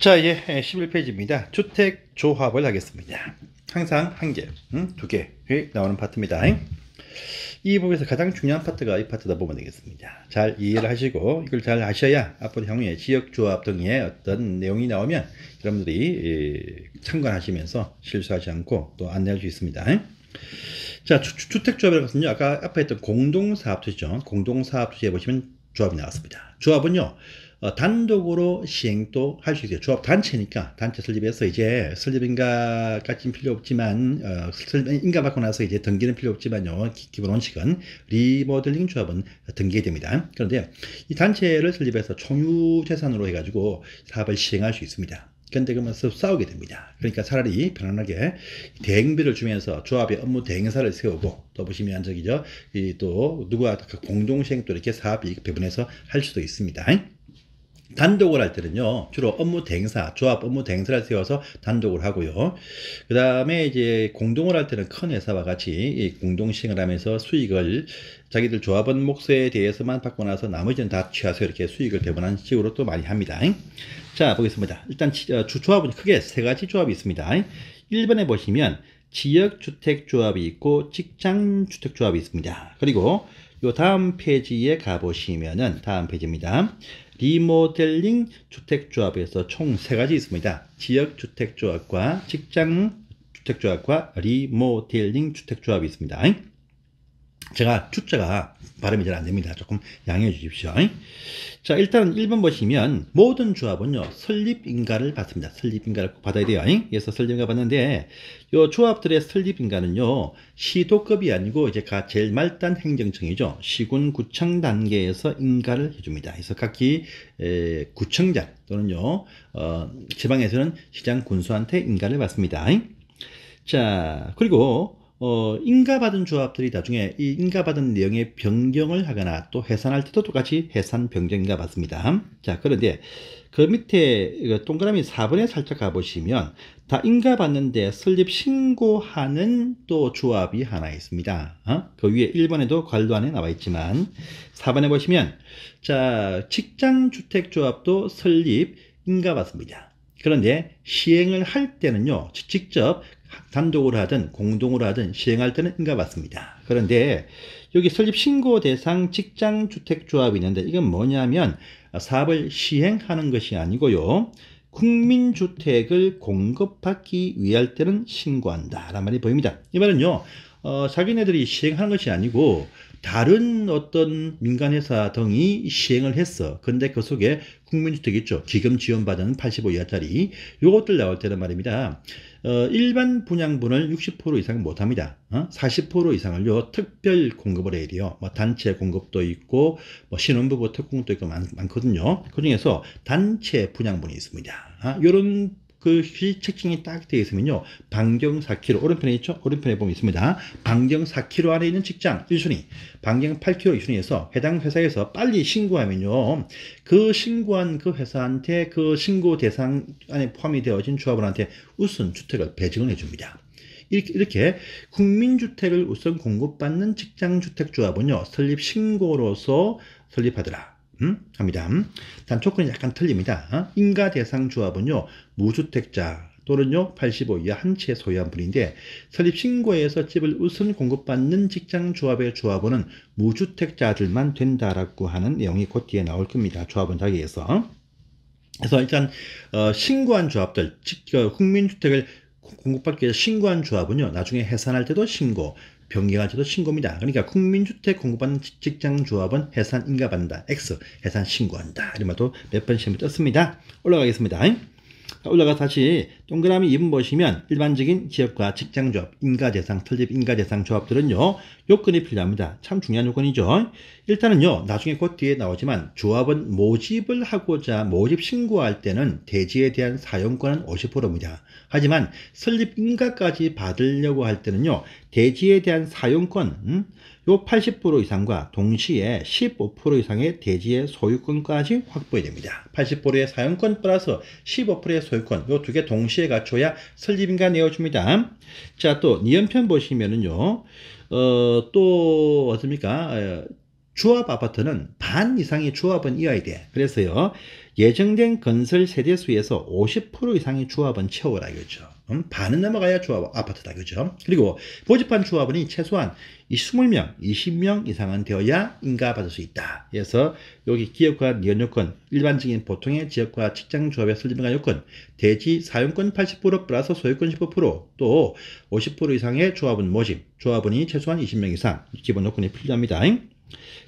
자, 이제 11페이지입니다. 주택 조합을 하겠습니다. 항상 한 개, 두 개 나오는 파트입니다. 이 부분에서 가장 중요한 파트가 이 파트다 보면 되겠습니다. 잘 이해를 하시고 이걸 잘 아셔야 앞으로 향후에 지역 조합 등의 어떤 내용이 나오면 여러분들이 참관하시면서 실수하지 않고 또 안내할 수 있습니다. 자, 주택 조합이라는 것은요, 아까 앞에 했던 공동사업투지죠. 공동사업투지에 보시면 조합이 나왔습니다. 조합은요, 단독으로 시행도 할 수 있어요. 조합 단체니까 단체 설립해서 이제 설립인가까지는 필요 없지만 인가 받고 나서 이제 등기는 필요 없지만요. 기본 원칙은 리모델링 조합은 등기됩니다. 그런데 이 단체를 설립해서 총유 재산으로 해가지고 사업을 시행할 수 있습니다. 근데 그러면서 싸우게 됩니다. 그러니까 차라리 편안하게 대행비를 주면서 조합의 업무 대행사를 세우고 또 보시면 저기죠. 또 누가 공동시행 또 이렇게 사업이 배분해서 할 수도 있습니다. 단독을 할 때는요, 주로 업무 대행사, 조합 업무 대행사를 세워서 단독을 하고요. 그 다음에 이제 공동을 할 때는 큰 회사와 같이 공동 시행을 하면서 수익을 자기들 조합원 몫에 대해서만 받고 나서 나머지는 다 취해서 이렇게 수익을 배분하는 식으로 또 많이 합니다. 자, 보겠습니다. 일단 조합은 크게 세 가지 조합이 있습니다. 1번에 보시면 지역주택조합이 있고 직장주택조합이 있습니다. 그리고 요 다음 페이지에 가보시면은 다음 페이지입니다. 리모델링 주택조합에서 총 세 가지 있습니다. 지역주택조합과 직장주택조합과 리모델링 주택조합이 있습니다. 제가 주자가 발음이 잘 안됩니다. 조금 양해해 주십시오. 자, 일단 1번 보시면 모든 조합은요, 설립인가를 받습니다. 설립인가를 꼭 받아야 돼요. 그래서 설립인가 받는데 요 조합들의 설립인가는요, 시도급이 아니고 이제 제일 말단 행정청이죠. 시군 구청 단계에서 인가를 해줍니다. 그래서 각기 구청장 또는요 지방에서는 시장 군수한테 인가를 받습니다. 자, 그리고 인가받은 조합들이 나중에 이 인가받은 내용의 변경을 하거나 또 해산할 때도 똑같이 해산 변경인가 받습니다. 자, 그런데 그 밑에 동그라미 4번에 살짝 가보시면 다 인가받는데 설립 신고하는 또 조합이 하나 있습니다. 그 위에 1번에도 관로안에 나와 있지만 4번에 보시면 자, 직장주택조합도 설립 인가받습니다. 그런데 시행을 할 때는요, 직접 단독으로 하든 공동으로 하든 시행할 때는 인가받습니다. 그런데 여기 설립 신고 대상 직장주택조합이 있는데 이건 뭐냐면 사업을 시행하는 것이 아니고요, 국민주택을 공급받기 위할 때는 신고한다 라는 말이 보입니다. 이 말은요, 자기네들이 시행하는 것이 아니고 다른 어떤 민간회사 등이 시행을 했어. 근데 그 속에 국민주택 있죠. 기금 지원받은 85 이하짜리 요것들 나올 때는 말입니다. 일반 분양분을 60% 이상 못합니다. 40% 이상을요, 특별 공급을 해야 돼요. 뭐 단체 공급도 있고 뭐 신혼부부 특공도 있고 많거든요. 그 중에서 단체 분양분이 있습니다. 요런 그 책정이 딱 되어 있으면요, 반경 4km, 오른편에 있죠? 오른편에 보면 있습니다. 반경 4km 안에 있는 직장 1순위, 반경 8km 2순위에서 해당 회사에서 빨리 신고하면요, 그 신고한 그 회사한테 그 신고 대상 안에 포함이 되어진 조합원한테 우선 주택을 배정을 해줍니다. 이렇게 국민주택을 우선 공급받는 직장주택조합은요, 설립 신고로서 설립하더라. 합니다. 단 조건이 약간 틀립니다. 인가 대상 조합은요, 무주택자 또는요 85 이하 한 채 소유한 분인데 설립 신고에서 집을 우선 공급받는 직장 조합의 조합원은 무주택자들만 된다라고 하는 내용이 곧 뒤에 나올 겁니다. 조합원 자기에서. 그래서 일단 신고한 조합들, 국민주택을 공급받기 위해서 신고한 조합은요, 나중에 해산할 때도 신고, 변경할 때도 신고입니다. 그러니까 국민주택 공급받는 직장조합은 해산 인가받는다. X, 해산 신고한다. 이런 말도 몇 번 시험에 떴습니다. 올라가겠습니다. 올라가 다시 동그라미 2번 보시면 일반적인 지역과 직장조합, 인가대상, 설립 인가대상 조합들은요, 요건이 필요합니다. 참 중요한 요건이죠. 일단은요, 나중에 곧 뒤에 나오지만 조합은 모집을 하고자 모집 신고할 때는 대지에 대한 사용권은 50%입니다. 하지만 설립 인가까지 받으려고 할 때는요, 대지에 대한 사용권 요 80% 이상과 동시에 15% 이상의 대지의 소유권까지 확보해야 됩니다. 80%의 사용권 플러스 15%의 소유권, 요 두 개 동시에 갖춰야 설립인가 내어줍니다. 자, 또 니은편 보시면은요, 또 어떻습니까? 조합 아파트는 반 이상의 조합은 이어야 돼. 그래서요, 예정된 건설 세대수에서 50% 이상의 조합은 채워라 이거죠. 반은 넘어가야 조합 아파트다 그죠. 그리고 모집한 조합원이 최소한 20명, 20명 이상은 되어야 인가받을 수 있다. 그래서 여기 기업과 니은 요건, 일반적인 보통의 지역과 직장 조합의 설립인가 요건, 대지 사용권 80% 플러스 소유권 15%또 50% 이상의 조합원 모집, 조합원이 최소한 20명 이상 기본 요건이 필요합니다.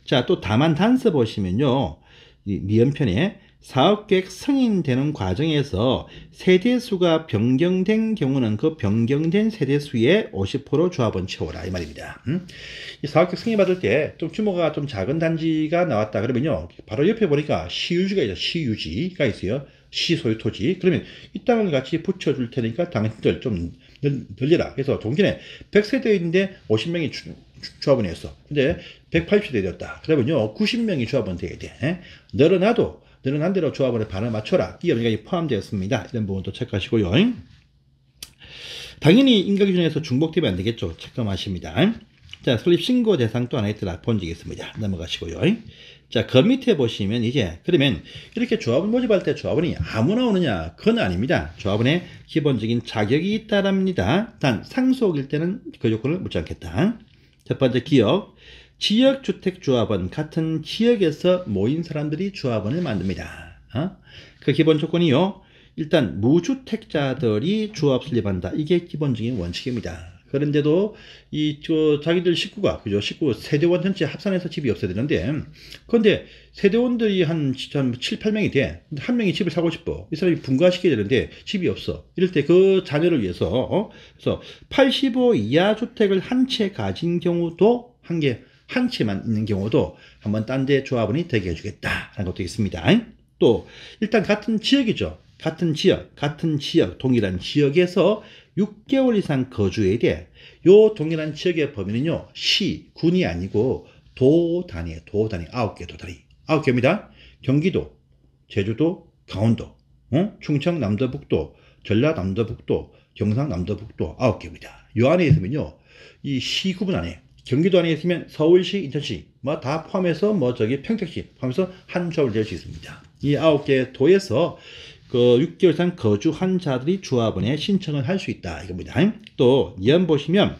자, 또 다만 단서 보시면요, 니은편에 사업계획 승인되는 과정에서 세대수가 변경된 경우는 그 변경된 세대수의 50% 조합원 채워라 이 말입니다. 이 사업계획 승인받을 때 좀 규모가 좀 작은 단지가 나왔다 그러면요, 바로 옆에 보니까 시유지가 있어요. 시유지가 있어요. 시소유 토지. 그러면 이 땅을 같이 붙여줄 테니까 당신들 좀 늘려라. 그래서 동전에 100세대인데 50명이 조합원이었어. 근데 180세대 되었다. 그러면요, 90명이 조합원 돼야 돼. 늘어난 대로 조합원의 반을 맞춰라. 이 의미가 포함되었습니다. 이런 부분도 체크하시고요. 당연히 인가기준에서 중복되면 안 되겠죠. 체크하십니다. 자, 설립 신고 대상 또 하나 있더라. 본지겠습니다. 넘어가시고요. 자, 그 밑에 보시면 이제 그러면 이렇게 조합원 모집할 때 조합원이 아무나 오느냐? 그건 아닙니다. 조합원의 기본적인 자격이 있다랍니다. 단 상속일 때는 그 요건을 묻지 않겠다. 첫 번째 기억, 지역주택조합원 같은 지역에서 모인 사람들이 조합원을 만듭니다. 그 기본 조건이요, 일단 무주택자들이 조합 설립한다. 이게 기본적인 원칙입니다. 그런데도 자기들 식구가 그죠, 식구 세대원 전체 합산해서 집이 없어야 되는데, 그런데 세대원들이 한 7, 8명이 돼. 근데 한 명이 집을 사고 싶어. 이 사람이 분가시켜야 되는데 집이 없어. 이럴 때 그 자녀를 위해서 그래서 85 이하 주택을 한 채 가진 경우도 한 채만 있는 경우도 한번 딴 데 조합원이 되게 해주겠다 하는 것도 있습니다. 또 일단 같은 지역이죠. 같은 지역, 동일한 지역에서 6개월 이상 거주해야 돼. 요 동일한 지역의 범위는요, 시, 군이 아니고 도 단위예요. 도 단위, 9개 도 단위. 9개입니다. 경기도, 제주도, 강원도, 충청 남도북도, 전라 남도북도, 경상 남도북도 9개입니다. 요 안에 있으면요, 이 시 구분 안에 경기도 안에 있으면 서울시, 인천시 뭐 다 포함해서 평택시 포함해서 한 조합을 될 수 있습니다. 이 9개 도에서 그 6개월 이상 거주한 자들이 조합원에 신청을 할 수 있다 이겁니다. 또 니은 보시면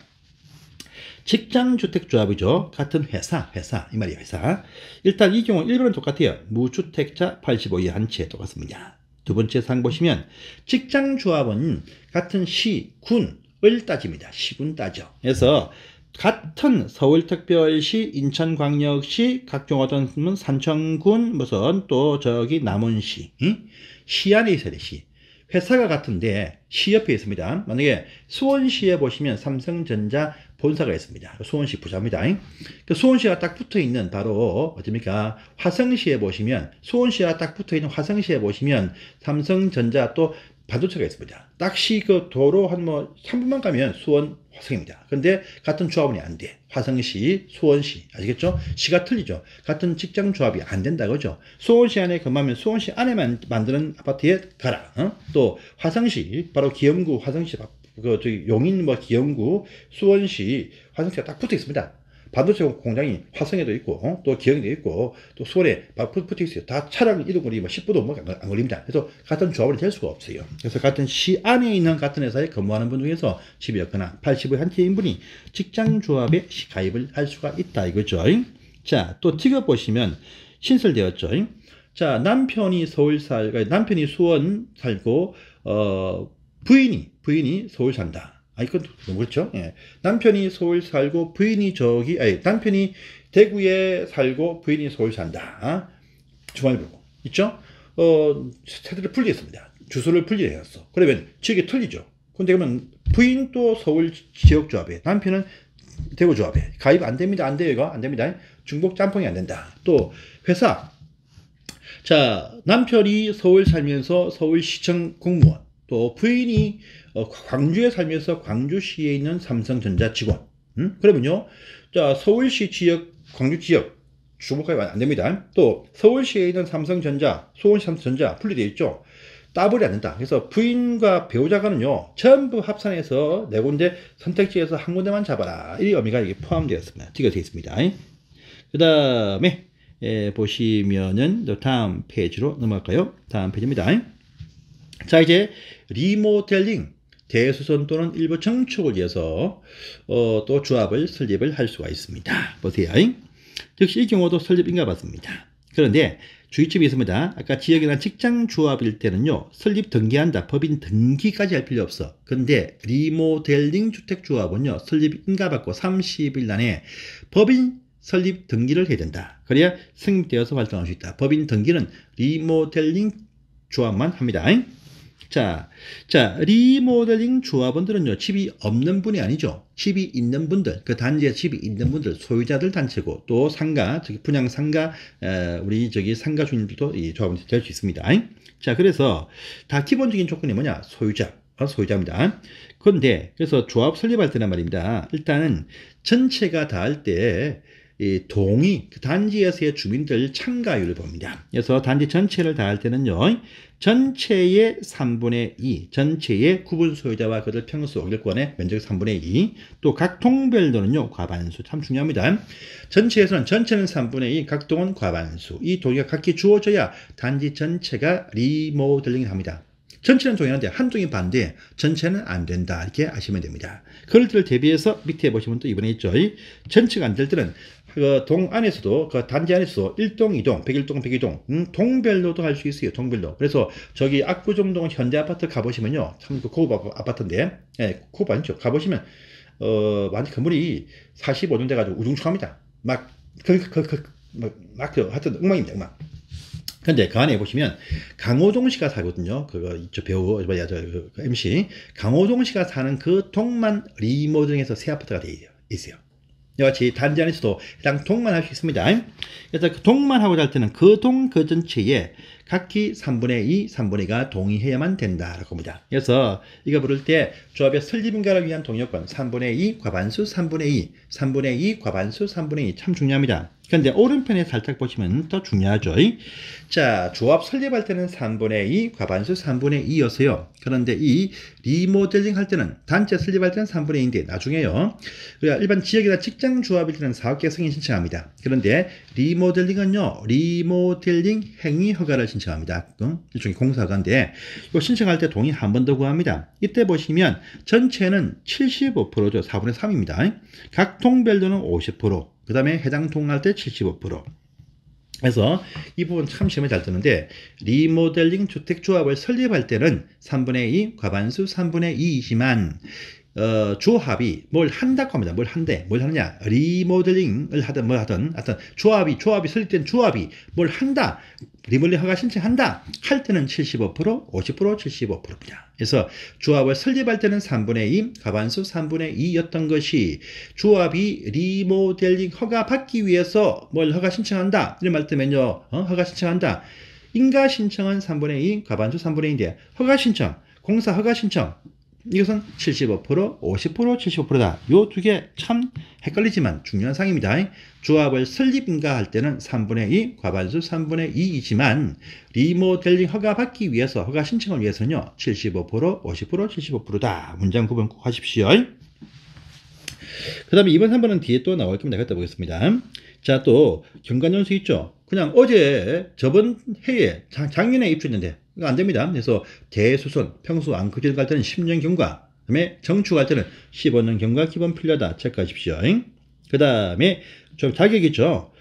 직장주택조합이죠. 같은 회사 이 말이에요. 회사. 일단 이 경우 1번은 똑같아요. 무주택자 85 이하 한 채 똑같습니다. 두 번째 상 보시면 직장조합은 같은 시, 군을 따집니다. 시군 따져. 그래서 같은 서울특별시, 인천광역시, 각종 어떤 산청군, 무슨 또 저기 남원시, 시 안에 있어야 돼. 시. 회사가 같은데 시 옆에 있습니다. 만약에 수원시에 보시면 삼성전자 본사가 있습니다. 수원시 부자입니다. 그 수원시가 딱 붙어 있는 바로 어딥니까? 화성시에 보시면 수원시가 딱 붙어 있는 화성시에 보시면 삼성전자 또 반도체가 있습니다. 딱시 그 도로 한 3분만 가면 수원 화성입니다. 근데 같은 조합원이 안 돼. 화성시, 수원시. 아시겠죠? 시가 틀리죠. 같은 직장 조합이 안 된다. 그죠? 수원시 안에 근무하면 수원시 안에만 만드는 아파트에 가라. 또 화성시, 바로 기영구 화성시, 용인 기영구, 수원시, 화성시가 딱 붙어 있습니다. 반도체 공장이 화성에도 있고 또 기영에도 있고 또 수원에 붙어 있어요. 다 차량 이동거리 10분도 안 걸립니다. 그래서 같은 조합원이 될 수가 없어요. 그래서 같은 시 안에 있는 같은 회사에 근무하는 분 중에서 집이 없거나 80의 한 채인 분이 직장조합에 가입을 할 수가 있다 이거죠. 자, 또 직업 보시면 신설되었죠. 자, 남편이 수원 살고 부인이 서울 산다. 이건 너무 그렇죠? 예. 남편이 서울 살고 남편이 대구에 살고 부인이 서울 산다. 주말부고 있죠? 세대를 분리했습니다. 주소를 분리해놨어. 그러면 지역이 틀리죠. 근데 그러면 부인도 서울 지역조합에, 남편은 대구 조합에 가입 안 됩니다. 안 돼요. 이거 안 됩니다. 중복 짬뽕이 안 된다. 또 회사. 자, 남편이 서울 살면서 서울시청 공무원, 또 부인이 광주에 살면서 광주시에 있는 삼성전자 직원. 그러면요, 자, 서울시 지역, 광주 지역 주목하면 안 됩니다. 또 서울시에 있는 삼성전자, 수원시 삼성전자 분리되어 있죠. 따블이 안 된다. 그래서 부인과 배우자가는요, 전부 합산해서 네 군데 선택지에서 한 군데만 잡아라. 이 의미가 이게 포함되었습니다. 찍어져 있습니다. 그 다음에 보시면은 또 다음 페이지로 넘어갈까요? 다음 페이지입니다. 자, 이제 리모델링, 대수선 또는 일부 증축을 위해서 또 조합을 설립을 할 수가 있습니다. 보세요. 역시 이 경우도 설립인가 받습니다. 그런데 주의점이 있습니다. 아까 지역이나 직장 조합일 때는요, 설립 등기한다. 법인 등기까지 할 필요 없어. 근데 리모델링 주택조합은요, 설립 인가받고 30일 안에 법인 설립 등기를 해야 된다. 그래야 승인되어서 활동할 수 있다. 법인 등기는 리모델링 조합만 합니다. 자, 리모델링 조합원들은요, 집이 없는 분이 아니죠. 집이 있는 분들, 그 단지에 집이 있는 분들, 소유자들 단체고, 또 상가, 분양 상가, 우리 상가 주인들도 이 조합원이 될 수 있습니다. 자, 그래서 다 기본적인 조건이 뭐냐? 소유자입니다. 그런데, 그래서 조합 설립할 때는 말입니다. 일단은 전체가 다 할 때, 이 동의, 그 단지에서의 주민들 참가율을 봅니다. 그래서 단지 전체를 다 할 때는요, 전체의 3분의 2, 전체의 구분 소유자와 그들 평수 일권의 면적 3분의 2, 또 각 동별로는요, 과반수. 참 중요합니다. 전체는 3분의 2, 각 동은 과반수. 이 동의가 각기 주어져야 단지 전체가 리모델링을 합니다. 전체는 동의하는데 한 동이 반대, 전체는 안 된다. 이렇게 아시면 됩니다. 그럴 때를 대비해서 밑에 보시면 또 이번에 있죠. 전체가 안 될 때는 그 동 안에서도, 그 단지 안에서도 1동, 2동, 101동, 102동, 동별로도 할 수 있어요. 동별로. 그래서 저기 압구정동 현대아파트 가보시면요. 참 고급 아파트인데, 고급 아니죠. 가보시면, 완전 건물이 45년 돼가지고 우중충합니다. 하여튼 엉망입니다, 엉망. 근데 그 안에 보시면 강호동 씨가 살거든요. 그거 저 배우 그 MC 강호동 씨가 사는 그 동만 리모델링해서 새 아파트가 돼 있어요. 이와 같이 단지 안에서도 해당 동만 할 수 있습니다. 그래서 그 동만 하고 할 때는 그 동 그 전체에 각기 3분의 2, 3분의 2가 동의해야만 된다라고 합니다. 그래서 이거 부를 때 조합의 설립인가를 위한 동의요건 3분의 2 과반수 3분의 2, 3분의 2 과반수 3분의 2 참 중요합니다. 그런데 오른편에 살짝 보시면 더 중요하죠. 자, 조합 설립할 때는 3분의 2 과반수 3분의 2였어요. 그런데 이 리모델링 할 때는 단체 설립할 때는 3분의 2인데 나중에요. 그러니까 일반 지역이나 직장 조합일 때는 사업계획 승인 신청합니다. 그런데 리모델링은요, 리모델링 행위 허가를 신청합니다. 일종의 공사가인데 이거 신청할 때 동의 한 번 더 구합니다. 이때 보시면 전체는 75%죠. 4분의 3입니다. 각 동별로는 50%, 그 다음에 해당 동할 때 75%. 그래서 이 부분 참 시험에 잘 뜨는데 리모델링 주택조합을 설립할 때는 3분의 2 과반수 3분의 2이지만 조합이 뭘 한다고 합니다. 뭘 하느냐? 리모델링을 하든 뭘 하든, 하여튼 조합이 설립된 조합이 뭘 한다. 리모델링 허가 신청한다. 할 때는 75%, 50%, 75%입니다. 그래서 조합을 설립할 때는 3분의 2, 과반수 3분의 2였던 것이 조합이 리모델링 허가 받기 위해서 뭘 허가 신청한다. 이런 말 때면요. 허가 신청한다. 인가 신청은 3분의 2, 과반수 3분의 2인데 허가 신청, 공사 허가 신청 이것은 75%, 50%, 75%다. 요 두 개 참 헷갈리지만 중요한 사항입니다. 조합을 설립인가 할 때는 3분의 2, 과반수 3분의 2이지만 리모델링 허가 받기 위해서, 허가 신청을 위해서는요. 75%, 50%, 75%다. 문장 구분 꼭 하십시오. 그 다음에 2번, 3번은 뒤에 또 나올 겁니다. 갖다 보겠습니다. 자, 또 경관연수 있죠. 그냥 어제 저번 해에 작년에 입주했는데 이거 안 됩니다. 그래서 대수선, 평수 안크질 갈 때는 10년 경과, 그 다음에 정축할 때는 15년 경과 기본 필요하다. 체크하십시오. 그 다음에 좀 자격 있죠.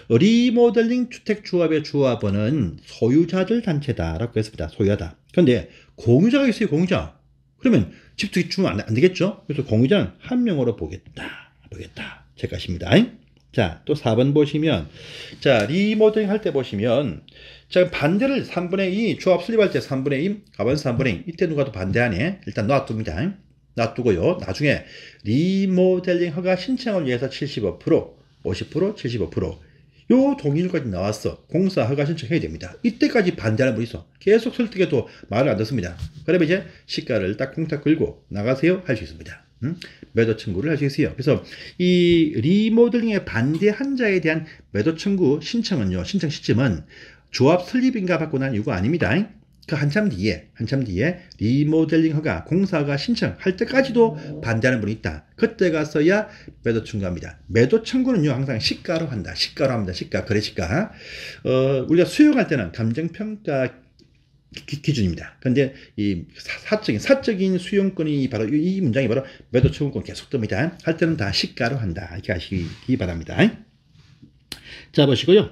리모델링 주택조합의 조합원은 소유자들 단체다라고 했습니다. 소유하다. 그런데 공유자가 있어요. 공유자. 그러면 집도 주면 안 되겠죠. 그래서 공유자는 한 명으로 보겠다. 체크하십니다. 자, 또 4번 보시면, 자, 리모델링 할 때 보시면, 자, 반대를 3분의 2, 조합 설립할 때 3분의 2, 과반수 3분의 2, 이때 누가 더 반대하네? 일단 놔둡니다. 놔두고요. 나중에 리모델링 허가 신청을 위해서 75%, 50%, 75%. 요 동의율까지 나왔어. 공사 허가 신청해야 됩니다. 이때까지 반대하는 분이 있어. 계속 설득해도 말을 안 듣습니다. 그러면 이제 시가를 딱 콩딱 끌고 나가세요. 할 수 있습니다. 매도 청구를 할 수 있어요. 그래서 이 리모델링에 반대한 자에 대한 매도 청구 신청은요, 신청 시점은 조합 설립인가 받고 난 이유가 아닙니다. 그 한참 뒤에 리모델링 허가, 공사가 신청할 때까지도 반대하는 분이 있다. 그때 가서야 매도 청구합니다. 매도 청구는요, 항상 시가로 한다. 시가, 거래시가. 우리가 수용할 때는 감정평가 기준입니다. 그런데 이 사적인 수용권이 바로 이 문장이 바로 매도 청구권 계속 뜹니다. 할 때는 다 시가로 한다. 이렇게 아시기 바랍니다. 자, 보시고요.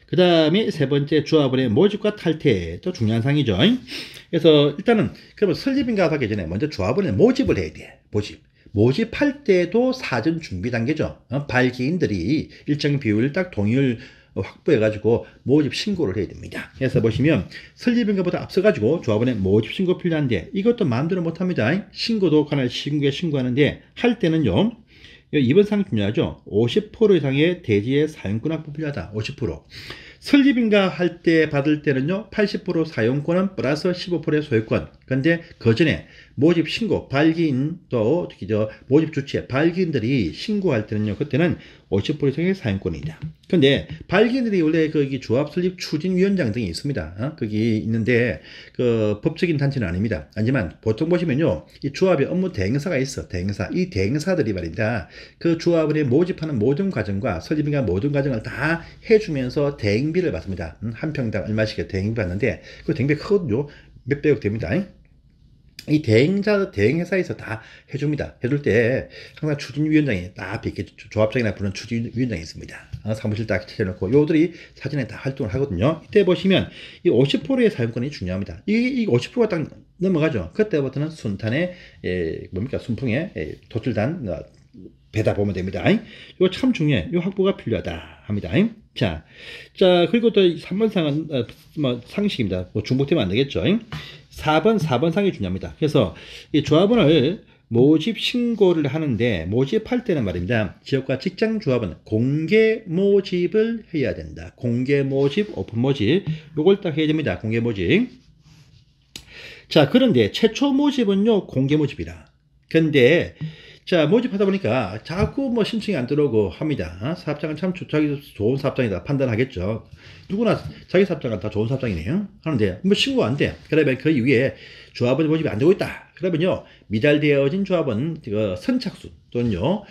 그 다음에 세 번째 조합원의 모집과 탈퇴도 중요한 사항이죠. 그래서 일단은 그러면 설립인가 하기 전에 먼저 조합원의 모집을 해야 돼. 모집할 때도 사전 준비 단계죠. 발기인들이 일정 비율 딱 동의를 확보해가지고 모집 신고를 해야 됩니다. 그래서 보시면 설립인가보다 앞서가지고 조합원의 모집 신고 필요한데 이것도 마음대로 못합니다. 신고도 관할 신고에 신고하는데 할 때는요. 이번 사항 중요하죠. 50% 이상의 대지의 사용권 확보 필요하다. 50%. 설립인가 할 때 받을 때는요. 80% 사용권은 플러스 15%의 소유권. 근데 그 전에 모집 신고, 발기인 또 특히 모집 주체, 발기인들이 신고할 때는요. 그때는 50% 이상의 사용권이다. 근데 발기인들이 원래 거기 조합 설립 추진위원장 등이 있습니다. 거기 있는데 그 법적인 단체는 아닙니다. 하지만 보통 보시면요. 이 조합의 업무 대행사가 있어. 대행사. 이 대행사들이 말입니다. 그 조합원의 모집하는 모든 과정과 설립인가 모든 과정을 다 해주면서 대행비를 받습니다. 한 평당 얼마씩 대행비 받는데 그 대행비 크거든요. 몇백억 됩니다. 이 대행회사에서 다 해줍니다. 해줄 때 항상 추진위원장이 딱 이렇게 조합장이나 부르는 추진위원장이 있습니다. 사무실 딱 차려놓고 요들이 사전에 다 활동을 하거든요. 이때 보시면 이 50%의 사용권이 중요합니다. 이 50%가 딱 넘어가죠. 그때부터는 순탄에 순풍에 도출단 배다 보면 됩니다. 이거 참 중요해. 이 확보가 필요하다 합니다. 자, 그리고 또 3번 상은 상식입니다. 중복되면 안 되겠죠. 4번 상이 중요합니다. 그래서 이 조합원을 모집 신고를 하는데 모집할 때는 말입니다. 지역과 직장 조합은 공개 모집을 해야 된다. 공개 모집, 오픈 모집 요걸 딱 해야 됩니다. 공개 모집. 자, 그런데 최초 모집은요 공개 모집이라. 근데 자, 모집하다 보니까 자꾸 신청이 안 들어오고 합니다. 사업장은 참 자기 좋은 사업장이다 판단하겠죠. 누구나 자기 사업장은 다 좋은 사업장이네요. 하는데 신고 안 돼. 그러면 그 이후에 조합원 모집이 안 되고 있다. 그러면요 미달되어진 조합은 선착순 또는요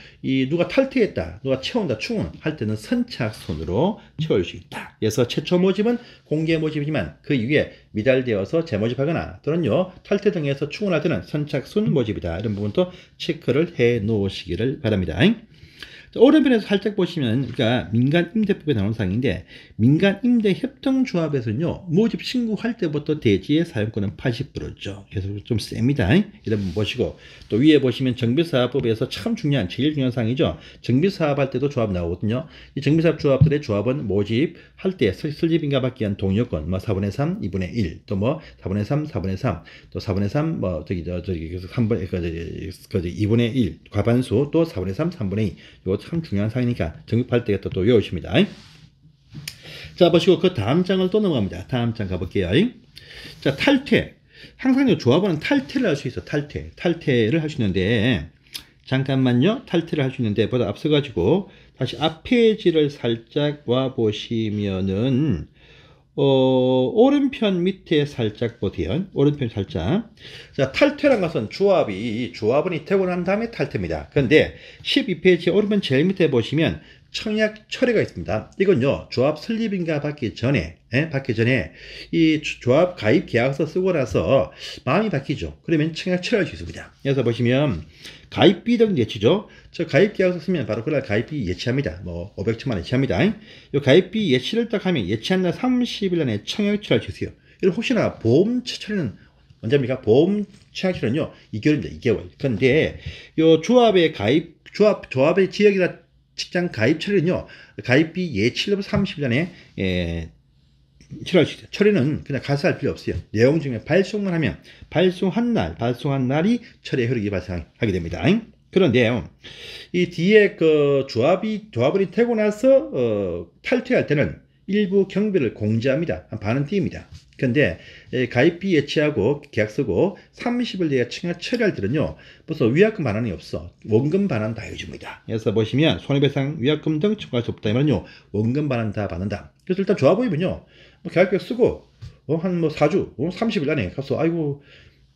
누가 탈퇴했다, 누가 채운다, 충원할 때는 선착순으로 채울 수 있다. 그래서 최초 모집은 공개 모집이지만 그 이후에 미달되어서 재모집하거나 또는요 탈퇴 등에서 충원할 때는 선착순 모집이다. 이런 부분도 체크를 해 놓으시기를 바랍니다. 오른편에서 살짝 보시면, 그러니까 민간임대법에 나오는 사항인데, 민간임대협동조합에서는요, 모집 신고할 때부터 대지의 사용권은 80%죠. 그래서 좀 셉니다. 여러분 보시고, 또 위에 보시면 정비사업법에서 참 중요한, 제일 중요한 사항이죠. 정비사업 할 때도 조합 나오거든요. 이 정비사업 조합들의 조합은 모집할 때 설립인가 받기 위한 동의요건, 4분의 3, 2분의 1, 또 4분의 3, 4분의 3, 또 4분의 3, 3분, 2분의 1, 과반수, 또 4분의 3, 3분의 2. 이거 참 중요한 사항이니까 정립할 때 또 외우십니다. 자, 보시고 그 다음 장을 또 넘어갑니다. 다음 장 가볼게요. 자, 탈퇴. 항상 조합원은 탈퇴를 할 수 있어. 탈퇴를 할 수 있는데, 잠깐만요. 탈퇴를 할 수 있는데, 보다 앞서가지고, 다시 앞 페이지를 살짝 와보시면은, 오른편 밑에 살짝 보세요. 오른편 살짝. 자, 탈퇴란 것은 조합원이 퇴근한 다음에 탈퇴입니다. 그런데 12페이지 오른편 제일 밑에 보시면 청약 철회가 있습니다. 이건요, 조합 설립인가 받기 전에 이 조합 가입 계약서 쓰고 나서 마음이 바뀌죠. 그러면 청약 철회할 수 있습니다. 그래서 보시면 가입비 등 예치죠. 저 가입 계약서 쓰면 바로 그날 가입비 예치합니다. 500천만 예치합니다. 이 가입비 예치를 딱 하면 예치한 날 30일 안에 청약 철회할 수 있어요. 혹시나 보험 처리는 언제입니까? 보험 청약 철회는요 2개월입니다. 2개월. 그런데 요 조합의 지역이나 직장 가입 처리는요 가입비 예치로부터 30일 안에 철회할 수 있어요. 처리는 그냥 가서 할 필요 없어요. 내용 중에 발송만 하면 발송한 날이 철회 효력이 발생하게 됩니다. 그런데 이 뒤에 그 조합원이 되고 나서 탈퇴할 때는 일부 경비를 공제합니다. 반은 띄입니다. 그런데 가입비 예치하고 계약 쓰고 30일 내에 청약 처리할 때는요 벌써 위약금 반환이 없어. 원금 반환 다 해줍니다. 그래서 보시면 손해배상, 위약금 등 청구할 수 없다 이면요 원금 반환 다 받는다. 그래서 일단 조합원이면요 계약비 쓰고 한 뭐 4주, 30일 안에 가서 아이고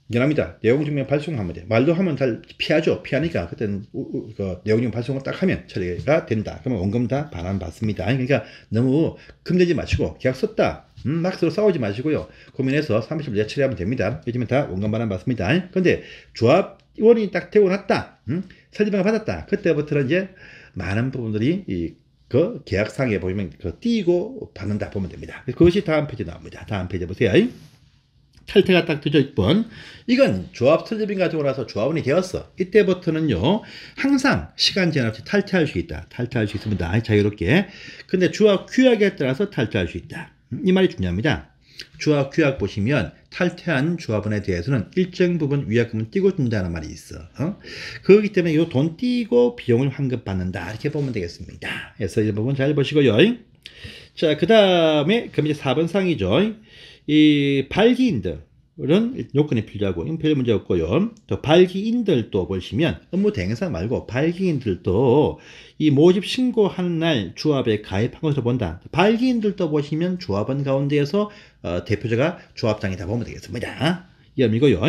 미안합니다. 내용 증명 발송하면 돼. 말도 하면 잘 피하죠. 피하니까 그때는 그 내용 증명 발송을 딱 하면 처리가 된다. 그러면 원금 다 반환 받습니다. 그러니까 너무 금내지 마시고 계약 썼다. 막 서로 싸우지 마시고요. 고민해서 30일 내에 처리하면 됩니다. 요즘엔 다 원금 반환 받습니다. 근데 조합원이 딱 되고 났다. 설립을 받았다. 그때부터는 이제 많은 부분들이 그 계약상에 보면 그 띄고 받는다 보면 됩니다. 그것이 다음 페이지 나옵니다. 다음 페이지 보세요. 탈퇴가 딱 되죠, 6번. 이건 조합 설립인가 되고 나서 조합원이 되었어. 이때부터는요, 항상 시간 제한 없이 탈퇴할 수 있다. 탈퇴할 수 있습니다. 자유롭게. 근데 조합 규약에 따라서 탈퇴할 수 있다. 이 말이 중요합니다. 조합 규약 보시면 탈퇴한 조합원에 대해서는 일정 부분 위약금을 띄고 준다는 말이 있어. 그렇기 때문에 이 돈 띄고 비용을 환급받는다. 이렇게 보면 되겠습니다. 그래서 이 부분 잘 보시고요. 자, 그 다음에 그럼 이제 4번 상이죠. 이 발기인들은 요건이 필요하고 별 문제 없고요. 또 발기인들도 보시면 업무 대행사 말고 발기인들도 이 모집 신고하는 날 조합에 가입한 것으로 본다. 발기인들도 보시면 조합원 가운데에서 대표자가 조합장이다 보면 되겠습니다. 이 의미고요.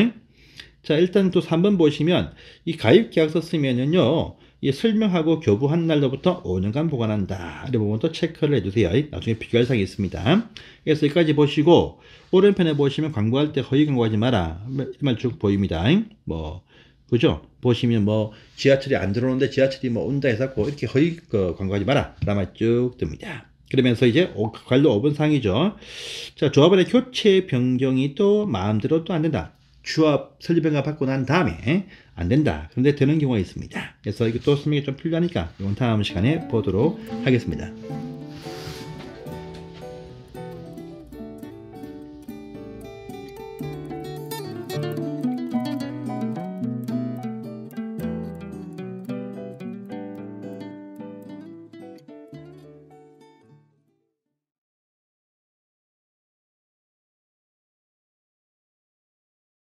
자, 일단 또 3번 보시면 이 가입 계약서 쓰면은요. 이 설명하고 교부한 날로부터 5년간 보관한다. 이 부분도 체크를 해주세요. 나중에 비교할 사항이 있습니다. 그래서 여기까지 보시고 오른편에 보시면 광고할 때 허위 광고하지 마라. 이 말 쭉 보입니다. 뭐 그죠? 보시면 뭐 지하철이 안 들어오는데 지하철이 뭐 온다 해서 이렇게 허위 광고하지 마라. 라마 쭉 뜹니다. 그러면서 이제 관료 5번 상이죠. 자, 조합원의 교체 변경이 또 마음대로 또 안 된다. 조합 설립허가 받고 난 다음에 안 된다. 그런데 되는 경우가 있습니다. 그래서 이것도 설명이 좀 필요하니까 이건 다음 시간에 보도록 하겠습니다.